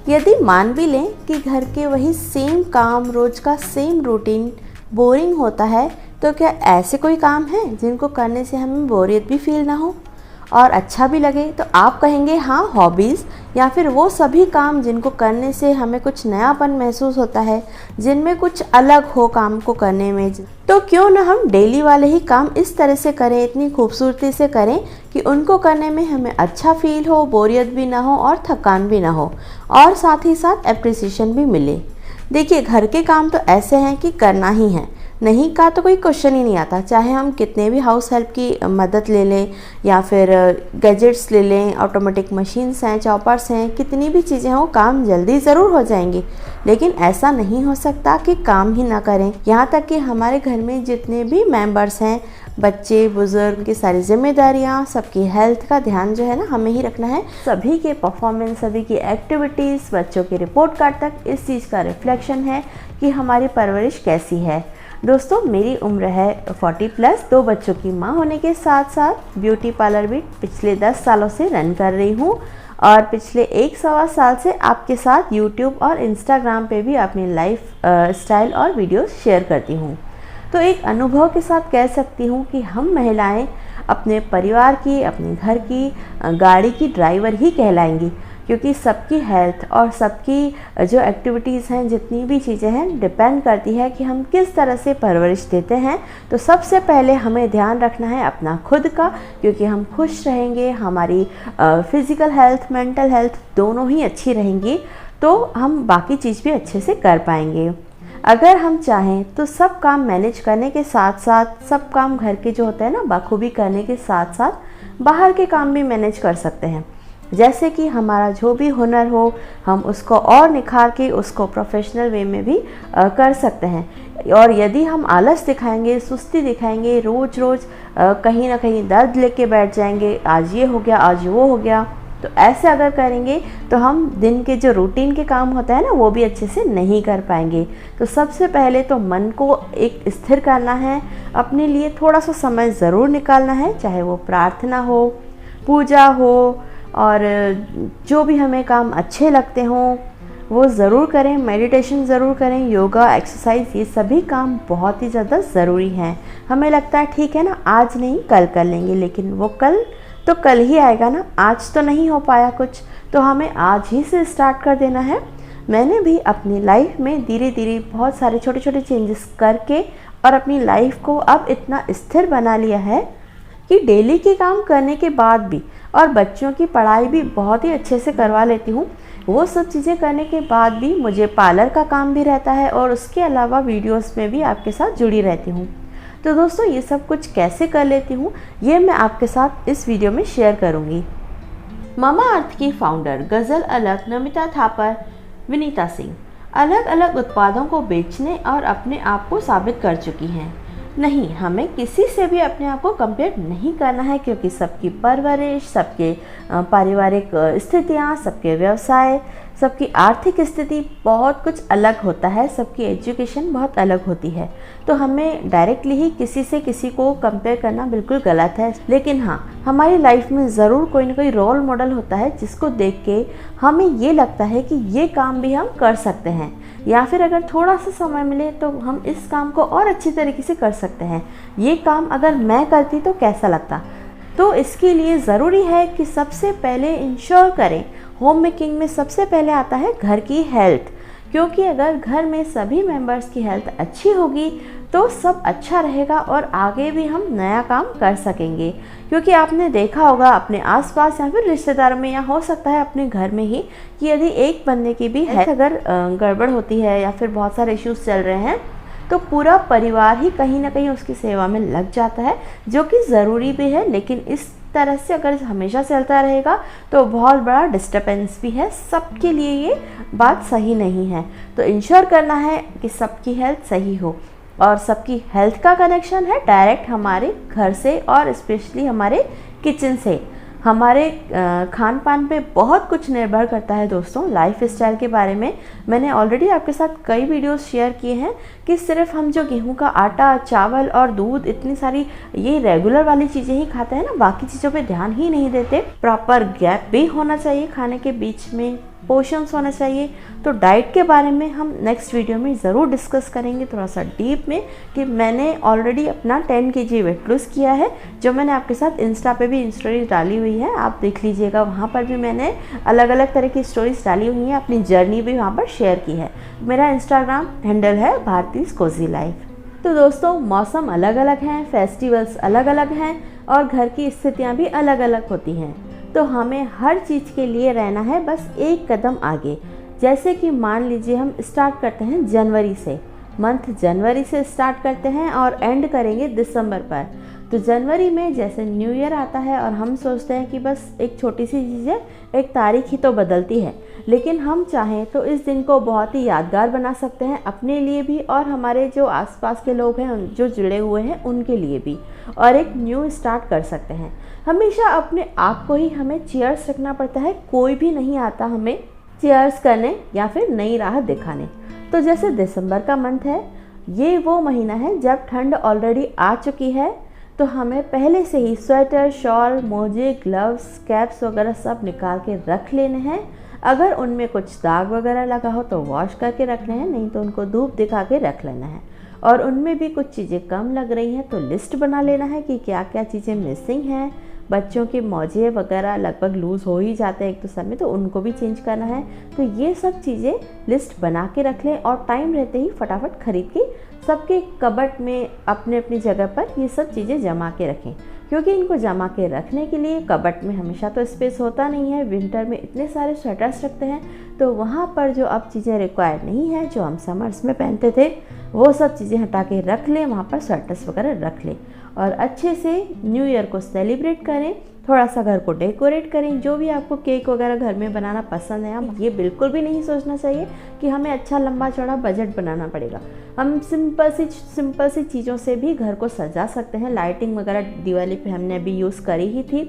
यदि मान भी लें कि घर के वही सेम काम, रोज का सेम रूटीन बोरिंग होता है, तो क्या ऐसे कोई काम है जिनको करने से हमें बोरियत भी फील ना हो और अच्छा भी लगे? तो आप कहेंगे हाँ, हॉबीज़ या फिर वो सभी काम जिनको करने से हमें कुछ नयापन महसूस होता है, जिनमें कुछ अलग हो काम को करने में। तो क्यों ना हम डेली वाले ही काम इस तरह से करें, इतनी खूबसूरती से करें कि उनको करने में हमें अच्छा फील हो, बोरियत भी ना हो और थकान भी ना हो, और साथ ही साथ एप्रिसिएशन भी मिले। देखिए, घर के काम तो ऐसे हैं कि करना ही है, नहीं का तो कोई क्वेश्चन ही नहीं आता। चाहे हम कितने भी हाउस हेल्प की मदद ले लें या फिर गैजेट्स ले लें, ऑटोमेटिक मशीन्स हैं, चॉपर्स हैं, कितनी भी चीज़ें हैं, वो काम जल्दी ज़रूर हो जाएंगी। लेकिन ऐसा नहीं हो सकता कि काम ही ना करें। यहाँ तक कि हमारे घर में जितने भी मेंबर्स हैं, बच्चे, बुजुर्ग की सारी जिम्मेदारियाँ, सबकी हेल्थ का ध्यान जो है ना हमें ही रखना है। सभी के परफॉर्मेंस, सभी की एक्टिविटीज़, बच्चों के रिपोर्ट कार्ड तक इस चीज़ का रिफ्लेक्शन है कि हमारी परवरिश कैसी है। दोस्तों, मेरी उम्र है 40+, 2 बच्चों की माँ होने के साथ साथ ब्यूटी पार्लर भी पिछले 10 सालों से रन कर रही हूँ और पिछले 1-1.25 साल से आपके साथ यूट्यूब और इंस्टाग्राम पे भी अपनी लाइफ स्टाइल और वीडियोस शेयर करती हूँ। तो एक अनुभव के साथ कह सकती हूँ कि हम महिलाएं अपने परिवार की, अपने घर की गाड़ी की ड्राइवर ही कहलाएंगी, क्योंकि सबकी हेल्थ और सबकी जो एक्टिविटीज़ हैं, जितनी भी चीज़ें हैं, डिपेंड करती है कि हम किस तरह से परवरिश देते हैं। तो सबसे पहले हमें ध्यान रखना है अपना खुद का, क्योंकि हम खुश रहेंगे, हमारी फिज़िकल हेल्थ, मेंटल हेल्थ दोनों ही अच्छी रहेंगी, तो हम बाकी चीज़ भी अच्छे से कर पाएंगे। अगर हम चाहें तो सब काम मैनेज करने के साथ साथ, सब काम घर के जो होते हैं ना बखूबी करने के साथ साथ बाहर के काम भी मैनेज कर सकते हैं। जैसे कि हमारा जो भी हुनर हो, हम उसको और निखार के उसको प्रोफेशनल वे में भी कर सकते हैं। और यदि हम आलस दिखाएंगे, सुस्ती दिखाएंगे, रोज़ रोज़ कहीं ना कहीं दर्द लेके बैठ जाएंगे, आज ये हो गया, आज वो हो गया, तो ऐसे अगर करेंगे तो हम दिन के जो रूटीन के काम होता है ना, वो भी अच्छे से नहीं कर पाएंगे। तो सबसे पहले तो मन को एक स्थिर करना है, अपने लिए थोड़ा सा समय ज़रूर निकालना है, चाहे वो प्रार्थना हो, पूजा हो, और जो भी हमें काम अच्छे लगते हों वो ज़रूर करें। मेडिटेशन ज़रूर करें, योगा, एक्सरसाइज, ये सभी काम बहुत ही ज़्यादा ज़रूरी हैं। हमें लगता है ठीक है ना, आज नहीं कल कर लेंगे, लेकिन वो कल तो कल ही आएगा ना। आज तो नहीं हो पाया कुछ, तो हमें आज ही से स्टार्ट कर देना है। मैंने भी अपनी लाइफ में धीरे धीरे बहुत सारे छोटे छोटे चेंजेस करके और अपनी लाइफ को अब इतना स्थिर बना लिया है कि डेली के काम करने के बाद भी, और बच्चों की पढ़ाई भी बहुत ही अच्छे से करवा लेती हूँ, वो सब चीज़ें करने के बाद भी मुझे पार्लर का काम भी रहता है और उसके अलावा वीडियोस में भी आपके साथ जुड़ी रहती हूँ। तो दोस्तों, ये सब कुछ कैसे कर लेती हूँ ये मैं आपके साथ इस वीडियो में शेयर करूँगी। मामाअर्थ की फाउंडर गज़ल अलग, नमिता थापर, विनीता सिंह अलग अलग उत्पादों को बेचने और अपने आप को साबित कर चुकी हैं। नहीं, हमें किसी से भी अपने आप को कंपेयर नहीं करना है, क्योंकि सबकी परवरिश, सबके पारिवारिक स्थितियाँ, सबके व्यवसाय, सबकी आर्थिक स्थिति बहुत कुछ अलग होता है, सबकी एजुकेशन बहुत अलग होती है। तो हमें डायरेक्टली ही किसी से किसी को कंपेयर करना बिल्कुल गलत है। लेकिन हाँ, हमारी लाइफ में ज़रूर कोई ना कोई रोल मॉडल होता है जिसको देख के हमें ये लगता है कि ये काम भी हम कर सकते हैं, या फिर अगर थोड़ा सा समय मिले तो हम इस काम को और अच्छी तरीके से कर सकते हैं। ये काम अगर मैं करती तो कैसा लगता। तो इसके लिए ज़रूरी है कि सबसे पहले इंश्योर करें, होम मेकिंग में सबसे पहले आता है घर की हेल्थ, क्योंकि अगर घर में सभी मेंबर्स की हेल्थ अच्छी होगी तो सब अच्छा रहेगा और आगे भी हम नया काम कर सकेंगे। क्योंकि आपने देखा होगा अपने आसपास या फिर रिश्तेदारों में, या हो सकता है अपने घर में ही, कि यदि एक बंदे की भी हेल्थ अगर गड़बड़ होती है या फिर बहुत सारे इश्यूज चल रहे हैं, तो पूरा परिवार ही कहीं ना कहीं उसकी सेवा में लग जाता है, जो कि ज़रूरी भी है। लेकिन इस तरह से अगर हमेशा चलता रहेगा तो बहुत बड़ा डिस्टर्बेंस भी है, सबके लिए ये बात सही नहीं है। तो इंश्योर करना है कि सबकी हेल्थ सही हो, और सबकी हेल्थ का कनेक्शन है डायरेक्ट हमारे घर से और स्पेशली हमारे किचन से। हमारे खान पान पे बहुत कुछ निर्भर करता है दोस्तों। लाइफ स्टाइल के बारे में मैंने ऑलरेडी आपके साथ कई वीडियोस शेयर किए हैं कि सिर्फ हम जो गेहूं का आटा, चावल और दूध, इतनी सारी ये रेगुलर वाली चीज़ें ही खाते हैं ना, बाकी चीज़ों पे ध्यान ही नहीं देते। प्रॉपर गैप भी होना चाहिए खाने के बीच में, पोर्शंस होना चाहिए। तो डाइट के बारे में हम नेक्स्ट वीडियो में ज़रूर डिस्कस करेंगे थोड़ा सा डीप में, कि मैंने ऑलरेडी अपना 10 kg वेट लूज़ किया है, जो मैंने आपके साथ इंस्टा पे भी स्टोरीज डाली हुई है, आप देख लीजिएगा। वहाँ पर भी मैंने अलग अलग तरह की स्टोरीज डाली हुई हैं, अपनी जर्नी भी वहाँ पर शेयर की है। मेरा इंस्टाग्राम हैंडल है भारतीज कोजी लाइफ। तो दोस्तों, मौसम अलग अलग हैं, फेस्टिवल्स अलग अलग हैं और घर की स्थितियाँ भी अलग अलग होती हैं। तो हमें हर चीज़ के लिए रहना है बस एक कदम आगे। जैसे कि मान लीजिए हम स्टार्ट करते हैं जनवरी से, मंथ जनवरी से स्टार्ट करते हैं और एंड करेंगे दिसंबर पर। तो जनवरी में जैसे न्यू ईयर आता है और हम सोचते हैं कि बस एक छोटी सी चीज़ है, एक तारीख ही तो बदलती है, लेकिन हम चाहें तो इस दिन को बहुत ही यादगार बना सकते हैं, अपने लिए भी और हमारे जो आसपास के लोग हैं जो जुड़े हुए हैं उनके लिए भी, और एक न्यू स्टार्ट कर सकते हैं। हमेशा अपने आप को ही हमें चीयर्स रखना पड़ता है, कोई भी नहीं आता हमें चीयर्स करने या फिर नई राह दिखाने। तो जैसे दिसंबर का मंथ है, ये वो महीना है जब ठंड ऑलरेडी आ चुकी है, तो हमें पहले से ही स्वेटर, शॉल, मोजे, ग्लव्स, कैप्स वगैरह सब निकाल के रख लेने हैं। अगर उनमें कुछ दाग वगैरह लगा हो तो वॉश करके रखने हैं, नहीं तो उनको धूप दिखा के रख लेना है। और उनमें भी कुछ चीज़ें कम लग रही हैं तो लिस्ट बना लेना है कि क्या क्या चीज़ें मिसिंग हैं। बच्चों के मोजे वगैरह लगभग लूज़ हो ही जाते हैं एक तो समय, तो उनको भी चेंज करना है। तो ये सब चीज़ें लिस्ट बना के रख लें और टाइम रहते ही फटाफट खरीद के सबके कबर्ड में अपने अपनी जगह पर ये सब चीज़ें जमा के रखें, क्योंकि इनको जमा के रखने के लिए कबर्ड में हमेशा तो स्पेस होता नहीं है। विंटर में इतने सारे स्वेटर्स रखते हैं, तो वहाँ पर जो अब चीज़ें रिक्वायर्ड नहीं है, जो हम समर्स में पहनते थे, वो सब चीज़ें हटा के रख लें, वहाँ पर स्वेटर्स वगैरह रख लें और अच्छे से न्यू ईयर को सेलिब्रेट करें। थोड़ा सा घर को डेकोरेट करें, जो भी आपको केक वगैरह घर में बनाना पसंद है। ये बिल्कुल भी नहीं सोचना चाहिए कि हमें अच्छा लंबा चौड़ा बजट बनाना पड़ेगा। हम सिंपल सी चीज़ों से भी घर को सजा सकते हैं। लाइटिंग वगैरह दिवाली पे हमने अभी यूज़ करी ही थी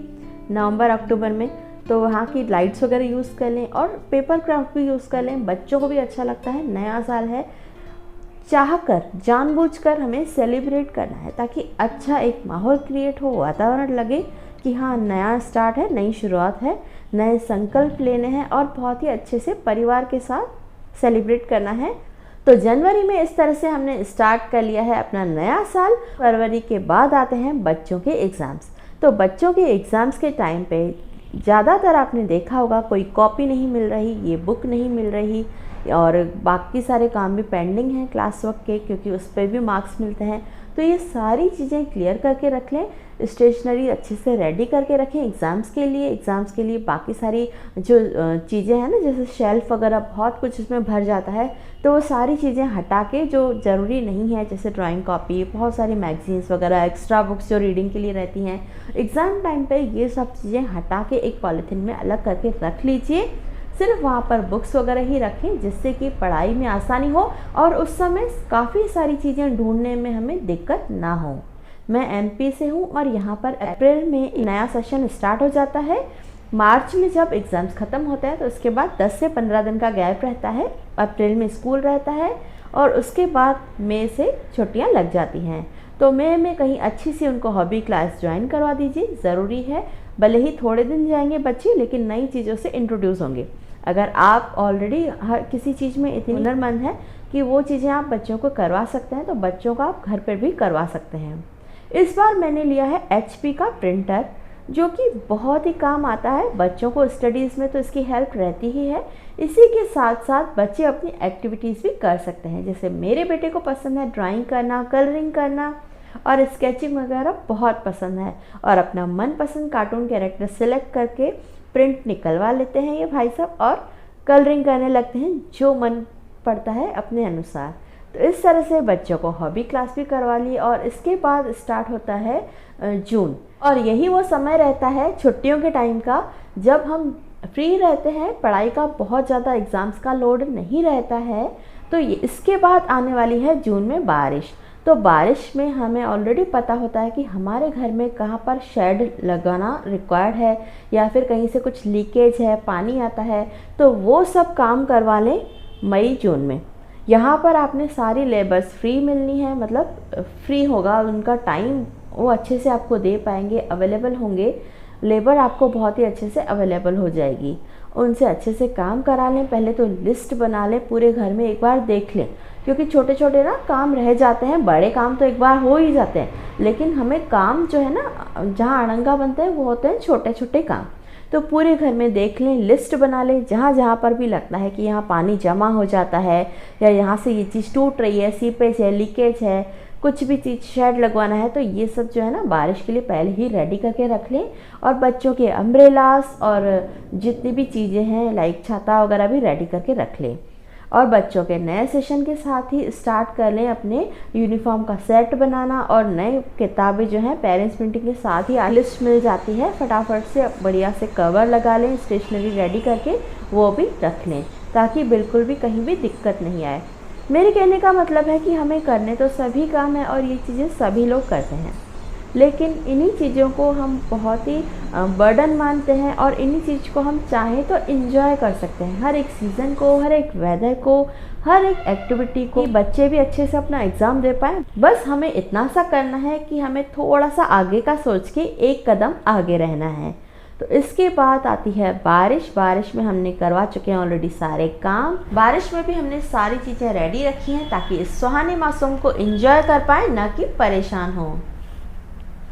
नवंबर अक्टूबर में, तो वहाँ की लाइट्स वगैरह यूज़ कर लें और पेपर क्राफ्ट भी यूज़ कर लें। बच्चों को भी अच्छा लगता है, नया साल है, चाहकर जानबूझकर हमें सेलिब्रेट करना है ताकि अच्छा एक माहौल क्रिएट हो, वातावरण लगे कि हाँ नया स्टार्ट है, नई शुरुआत है, नए संकल्प लेने हैं और बहुत ही अच्छे से परिवार के साथ सेलिब्रेट करना है। तो जनवरी में इस तरह से हमने स्टार्ट कर लिया है अपना नया साल। फरवरी के बाद आते हैं बच्चों के एग्ज़ाम्स। तो बच्चों के एग्ज़ाम्स के टाइम पे ज़्यादातर आपने देखा होगा कोई कॉपी नहीं मिल रही, ये बुक नहीं मिल रही और बाकी सारे काम भी पेंडिंग हैं क्लास वर्क के, क्योंकि उस पर भी मार्क्स मिलते हैं। तो ये सारी चीज़ें क्लियर करके रख लें, स्टेशनरी अच्छे से रेडी करके रखें एग्ज़ाम्स के लिए। बाकी सारी जो चीज़ें हैं ना, जैसे शेल्फ वगैरह बहुत कुछ इसमें भर जाता है, तो वो सारी चीज़ें हटा के जो ज़रूरी नहीं है, जैसे ड्राइंग कॉपी, बहुत सारी मैगजीन्स वगैरह, एक्स्ट्रा बुक्स जो रीडिंग के लिए रहती हैं, एग्ज़ाम टाइम पे ये सब चीज़ें हटा के एक पॉलीथीन में अलग करके रख लीजिए। सिर्फ वहाँ पर बुक्स वगैरह ही रखें, जिससे कि पढ़ाई में आसानी हो और उस समय काफ़ी सारी चीज़ें ढूंढने में हमें दिक्कत ना हो। मैं एमपी से हूँ और यहाँ पर अप्रैल में नया सेशन स्टार्ट हो जाता है। मार्च में जब एग्ज़ाम्स ख़त्म होते हैं तो उसके बाद 10 से 15 दिन का गैप रहता है। अप्रैल में स्कूल रहता है और उसके बाद मई से छुट्टियाँ लग जाती हैं। तो मई में कहीं अच्छी सी उनको हॉबी क्लास ज्वाइन करवा दीजिए, ज़रूरी है। भले ही थोड़े दिन जाएंगे बच्चे, लेकिन नई चीज़ों से इंट्रोड्यूस होंगे। अगर आप ऑलरेडी हर किसी चीज़ में इतनी हुनरमंद हैं कि वो चीज़ें आप बच्चों को करवा सकते हैं, तो बच्चों का आप घर पर भी करवा सकते हैं। इस बार मैंने लिया है HP का प्रिंटर, जो कि बहुत ही काम आता है बच्चों को। स्टडीज़ में तो इसकी हेल्प रहती ही है। इसी के साथ साथ बच्चे अपनी एक्टिविटीज़ भी कर सकते हैं। जैसे मेरे बेटे को पसंद है ड्राइंग करना, कलरिंग करना और स्केचिंग वगैरह बहुत पसंद है, और अपना मनपसंद कार्टून कैरेक्टर सिलेक्ट करके प्रिंट निकलवा लेते हैं ये भाई साहब और कलरिंग करने लगते हैं जो मन पड़ता है अपने अनुसार। तो इस तरह से बच्चों को हॉबी क्लास भी करवा ली और इसके बाद स्टार्ट होता है जून, और यही वो समय रहता है छुट्टियों के टाइम का जब हम फ्री रहते हैं, पढ़ाई का बहुत ज़्यादा एग्ज़ाम्स का लोड नहीं रहता है। तो इसके बाद आने वाली है जून में बारिश। तो बारिश में हमें ऑलरेडी पता होता है कि हमारे घर में कहाँ पर शेड लगाना रिक्वायर्ड है या फिर कहीं से कुछ लीकेज है, पानी आता है, तो वो सब काम करवा लें मई जून में। यहाँ पर आपने सारी लेबर्स फ्री मिलनी है, मतलब फ्री होगा उनका टाइम, वो अच्छे से आपको दे पाएंगे, अवेलेबल होंगे, लेबर आपको बहुत ही अच्छे से अवेलेबल हो जाएगी। उनसे अच्छे से काम करा लें। पहले तो लिस्ट बना लें, पूरे घर में एक बार देख लें, क्योंकि छोटे छोटे ना काम रह जाते हैं, बड़े काम तो एक बार हो ही जाते हैं, लेकिन हमें काम जो है ना जहाँ अड़ंगा बनते हैं वो होते हैं छोटे छोटे काम। तो पूरे घर में देख लें, लिस्ट बना लें, जहाँ जहाँ पर भी लगता है कि यहाँ पानी जमा हो जाता है या यहाँ से ये चीज़ टूट रही है, सीपेज है, लीकेज है, कुछ भी चीज़ शेड लगवाना है, तो ये सब जो है ना बारिश के लिए पहले ही रेडी करके रख लें। और बच्चों के अम्ब्रेलास और जितनी भी चीज़ें हैं लाइक छाता वगैरह भी रेडी करके रख लें। और बच्चों के नए सेशन के साथ ही स्टार्ट कर लें अपने यूनिफॉर्म का सेट बनाना। और नए किताबें जो हैं पेरेंट्स मीटिंग के साथ ही लिस्ट मिल जाती है, फटाफट से बढ़िया से कवर लगा लें, स्टेशनरी रेडी करके वो भी रख लें, ताकि बिल्कुल भी कहीं भी दिक्कत नहीं आए। मेरे कहने का मतलब है कि हमें करने तो सभी काम है और ये चीज़ें सभी लोग करते हैं, लेकिन इन्हीं चीज़ों को हम बहुत ही बर्डन मानते हैं और इन्हीं चीज़ को हम चाहें तो इन्जॉय कर सकते हैं। हर एक सीज़न को, हर एक वेदर को, हर एक एक्टिविटी को, बच्चे भी अच्छे से अपना एग्ज़ाम दे पाएँ। बस हमें इतना सा करना है कि हमें थोड़ा सा आगे का सोच के एक कदम आगे रहना है। तो इसके बाद आती है बारिश। बारिश में हमने करवा चुके हैं ऑलरेडी सारे काम। बारिश में भी हमने सारी चीज़ें रेडी रखी हैं ताकि इस सुहाने मौसम को एंजॉय कर पाएँ, ना कि परेशान हो।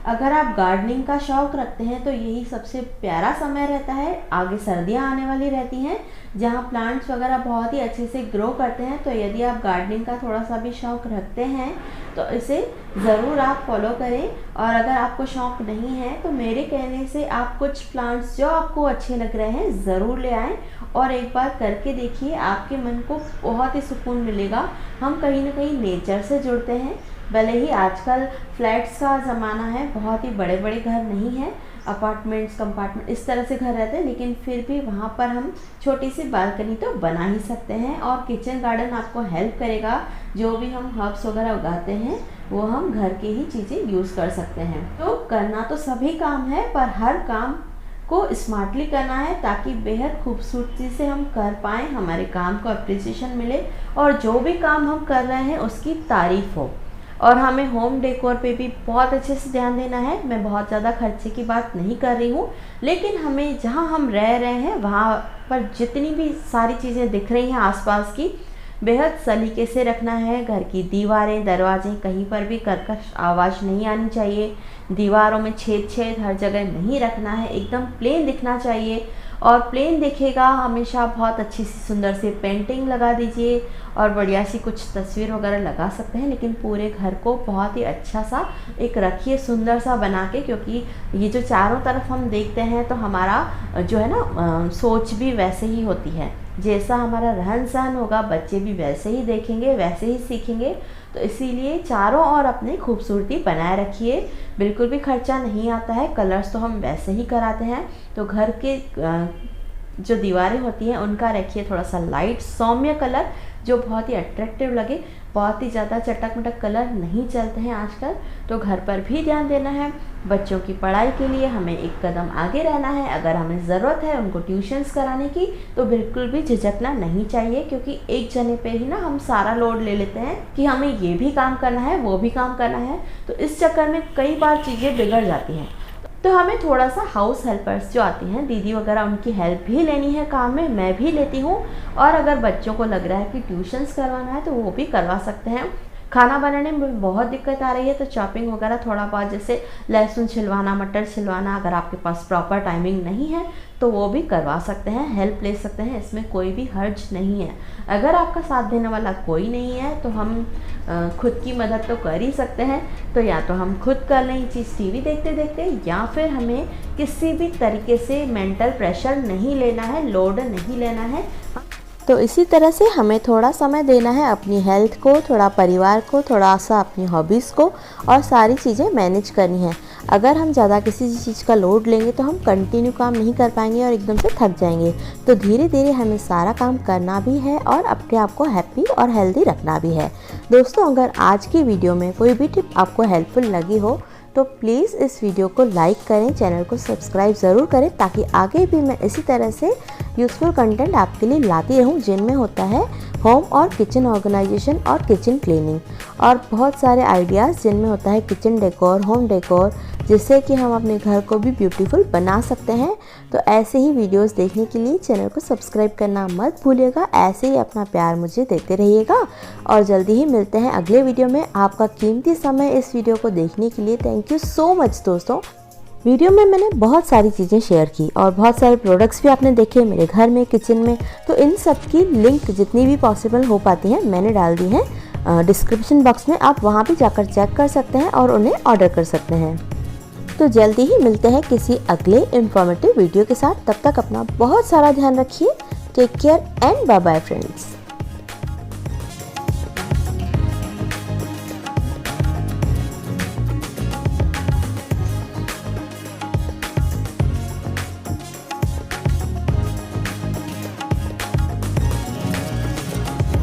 अगर आप गार्डनिंग का शौक़ रखते हैं तो यही सबसे प्यारा समय रहता है। आगे सर्दियां आने वाली रहती हैं जहां प्लांट्स वगैरह बहुत ही अच्छे से ग्रो करते हैं। तो यदि आप गार्डनिंग का थोड़ा सा भी शौक़ रखते हैं तो इसे ज़रूर आप फॉलो करें। और अगर आपको शौक़ नहीं है तो मेरे कहने से आप कुछ प्लांट्स जो आपको अच्छे लग रहे हैं ज़रूर ले आएँ और एक बार करके देखिए, आपके मन को बहुत ही सुकून मिलेगा। हम कहीं ना कहीं नेचर से जुड़ते हैं। भले ही आजकल फ्लैट्स का ज़माना है, बहुत ही बड़े बड़े घर नहीं हैं, अपार्टमेंट्स, कंपार्टमेंट इस तरह से घर रहते हैं, लेकिन फिर भी वहाँ पर हम छोटी सी बालकनी तो बना ही सकते हैं। और किचन गार्डन आपको हेल्प करेगा। जो भी हम हर्ब्स वगैरह उगाते हैं वो हम घर के ही चीज़ें यूज़ कर सकते हैं। तो करना तो सभी काम है, पर हर काम को स्मार्टली करना है ताकि बेहद खूबसूरती से हम कर पाएँ, हमारे काम को अप्रिसिएशन मिले और जो भी काम हम कर रहे हैं उसकी तारीफ़ हो। और हमें होम डेकोर पे भी बहुत अच्छे से ध्यान देना है। मैं बहुत ज़्यादा खर्चे की बात नहीं कर रही हूँ, लेकिन हमें जहाँ हम रह रहे हैं वहाँ पर जितनी भी सारी चीज़ें दिख रही हैं आसपास की, बेहद सलीके से रखना है। घर की दीवारें, दरवाजे, कहीं पर भी कर्कश आवाज़ नहीं आनी चाहिए। दीवारों में छेद छेद हर जगह नहीं रखना है, एकदम प्लेन दिखना चाहिए। और प्लेन दिखेगा हमेशा बहुत अच्छी सी सुंदर सी पेंटिंग लगा दीजिए और बढ़िया सी कुछ तस्वीर वगैरह लगा सकते हैं, लेकिन पूरे घर को बहुत ही अच्छा सा एक रखिए, सुंदर सा बना के, क्योंकि ये जो चारों तरफ हम देखते हैं तो हमारा जो है ना सोच भी वैसे ही होती है। जैसा हमारा रहन सहन होगा बच्चे भी वैसे ही देखेंगे, वैसे ही सीखेंगे। तो इसीलिए चारों ओर अपनी खूबसूरती बनाए रखिए। बिल्कुल भी खर्चा नहीं आता है, कलर्स तो हम वैसे ही कराते हैं। तो घर के जो दीवारें होती हैं उनका रखिए थोड़ा सा लाइट सौम्य कलर, जो बहुत ही अट्रैक्टिव लगे। बहुत ही ज़्यादा चटक मटक कलर नहीं चलते हैं आजकल। तो घर पर भी ध्यान देना है। बच्चों की पढ़ाई के लिए हमें एक कदम आगे रहना है। अगर हमें ज़रूरत है उनको ट्यूशन्स कराने की तो बिल्कुल भी झिझकना नहीं चाहिए, क्योंकि एक जने पे ही ना हम सारा लोड ले लेते हैं कि हमें ये भी काम करना है, वो भी काम करना है। तो इस चक्कर में कई बार चीज़ें बिगड़ जाती हैं। तो हमें थोड़ा सा हाउस हेल्पर्स जो आती हैं, दीदी वगैरह, उनकी हेल्प भी लेनी है काम में। मैं भी लेती हूँ। और अगर बच्चों को लग रहा है कि ट्यूशन्स करवाना है तो वो भी करवा सकते हैं। खाना बनाने में बहुत दिक्कत आ रही है तो चॉपिंग वगैरह थोड़ा बहुत, जैसे लहसुन छिलवाना, मटर छिलवाना, अगर आपके पास प्रॉपर टाइमिंग नहीं है तो वो भी करवा सकते हैं, हेल्प ले सकते हैं। इसमें कोई भी हर्ज नहीं है। अगर आपका साथ देने वाला कोई नहीं है तो हम खुद की मदद तो कर ही सकते हैं। तो या तो हम खुद कर लें ये चीज़ टीवी देखते देखते, या फिर हमें किसी भी तरीके से मेंटल प्रेशर नहीं लेना है, लोड नहीं लेना है। तो इसी तरह से हमें थोड़ा समय देना है अपनी हेल्थ को, थोड़ा परिवार को, थोड़ा सा अपनी हॉबीज़ को, और सारी चीज़ें मैनेज करनी है। अगर हम ज़्यादा किसी चीज़ का लोड लेंगे तो हम कंटिन्यू काम नहीं कर पाएंगे और एकदम से थक जाएंगे। तो धीरे धीरे हमें सारा काम करना भी है और अपने आप को हैप्पी और हेल्दी रखना भी है। दोस्तों, अगर आज की वीडियो में कोई भी टिप आपको हेल्पफुल लगी हो तो प्लीज़ इस वीडियो को लाइक करें, चैनल को सब्सक्राइब ज़रूर करें, ताकि आगे भी मैं इसी तरह से यूज़फुल कंटेंट आपके लिए लाती रहूं, जिनमें होता है होम और किचन ऑर्गेनाइजेशन और किचन क्लीनिंग, और बहुत सारे आइडियाज़ जिनमें होता है किचन डेकोर, होम डेकोर, जिससे कि हम अपने घर को भी ब्यूटीफुल बना सकते हैं। तो ऐसे ही वीडियोस देखने के लिए चैनल को सब्सक्राइब करना मत भूलिएगा। ऐसे ही अपना प्यार मुझे देते रहिएगा और जल्दी ही मिलते हैं अगले वीडियो में। आपका कीमती समय इस वीडियो को देखने के लिए थैंक यू सो मच दोस्तों। वीडियो में मैंने बहुत सारी चीज़ें शेयर की और बहुत सारे प्रोडक्ट्स भी आपने देखे मेरे घर में, किचन में। तो इन सब की लिंक जितनी भी पॉसिबल हो पाती हैं मैंने डाल दी हैं डिस्क्रिप्शन बॉक्स में। आप वहाँ भी जाकर चेक कर सकते हैं और उन्हें ऑर्डर कर सकते हैं। तो जल्दी ही मिलते हैं किसी अगले इंफॉर्मेटिव वीडियो के साथ। तब तक अपना बहुत सारा ध्यान रखिए। Take care and bye bye friends.